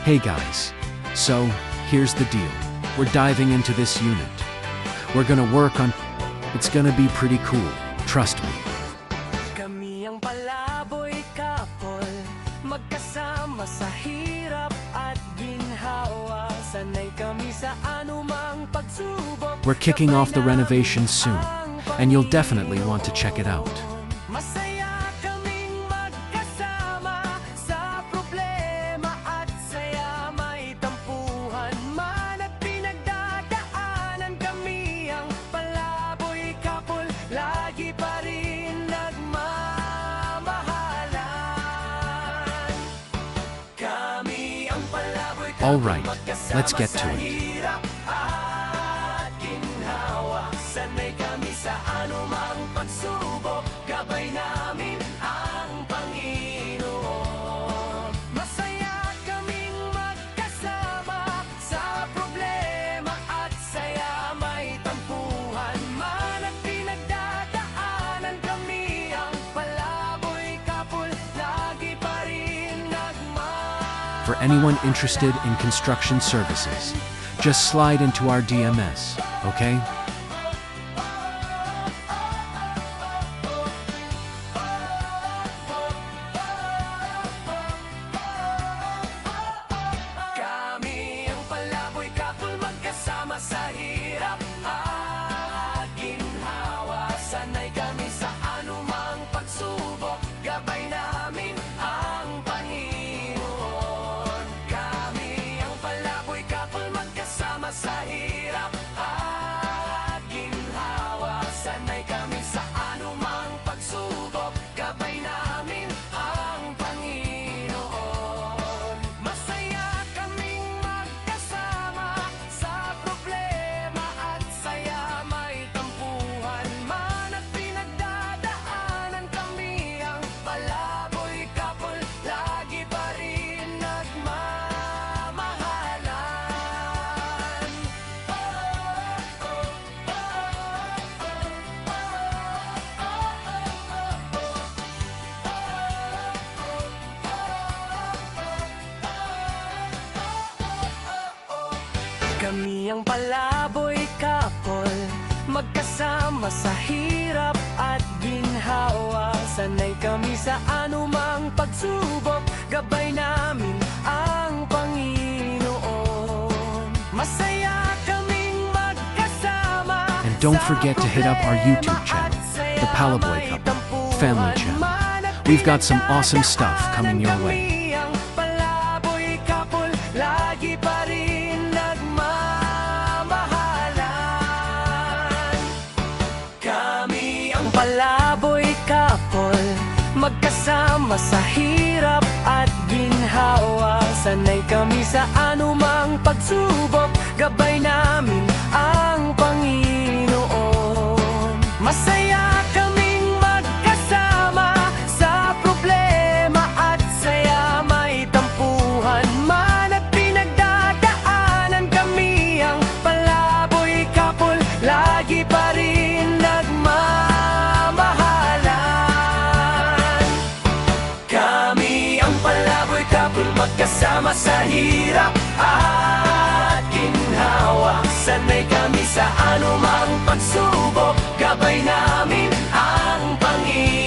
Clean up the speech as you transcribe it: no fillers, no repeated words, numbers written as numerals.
Hey guys, so here's the deal. We're diving into this unit. We're gonna work on... It's gonna be pretty cool, trust me. Kami ang palaboy couple, magkasama sa hirap at ginhawa. Sanay kami sa anumang pagsubok. We're kicking off the renovation soon, and you'll definitely want to check it out. Masaya kaming magkasama sa problema at saya. May tampuhan man at pinagdadaanan, kami ang palaboy couple, lagi pa rin nagmamahalan. Kami ang palaboy couple, All right, let's get to it. hirap at ginhawa. Sanay kami sa anumang pagsubok, gabay namin ang Panginoon. Masaya kaming magkasama sa problema at saya. May tampuhan man at pinagdadaanan, kami ang palaboy couple, lagi pa rin nagmamahalan. For anyone interested in construction services, just slide into our DMS, okay? Kami ang palaboy couple, magkasama sa hirap at ginhawa. Sanay kami sa anumang pagsubok, gabay namin ang Panginoon. Kami ang palaboy couple, magkasama sa hirap at ginhawa. Sanay kami sa anumang pagsubok, gabay namin ang Panginoon. Masaya kaming magkasama sa problema at saya. May tampuhan man at pinagdadaanan, kami ang palaboy couple, lagi pa rin nagmamahalan. Kami ang palaboy couple, magkasama sa hirap at ginhawa. Sanay kami sa anumang pagsubok, gabay namin ang Panginoon. Masaya kaming magkasama. And don't forget to hit up our YouTube channel, The Palaboy Couple Family Channel. We've got some awesome stuff coming your way. Kami ang palaboy couple, lagi pa rin nagmamahalan. Kami ang palaboy couple, magkasama sa hirap at ginhawa. Sanay kami sa anumang pagsubok, gabay namin ang Panginoon. Masaya kaming magkasama sa problema at saya. May tampuhan man at pinagdadaanan, kami ang palaboy couple, lagi pa rin nagmamahalan. Kami ang palaboy couple, magkasama sa hirap at ginhawa. Sanay kami sa anumang pagsubok, gabay namin ang Panginoon.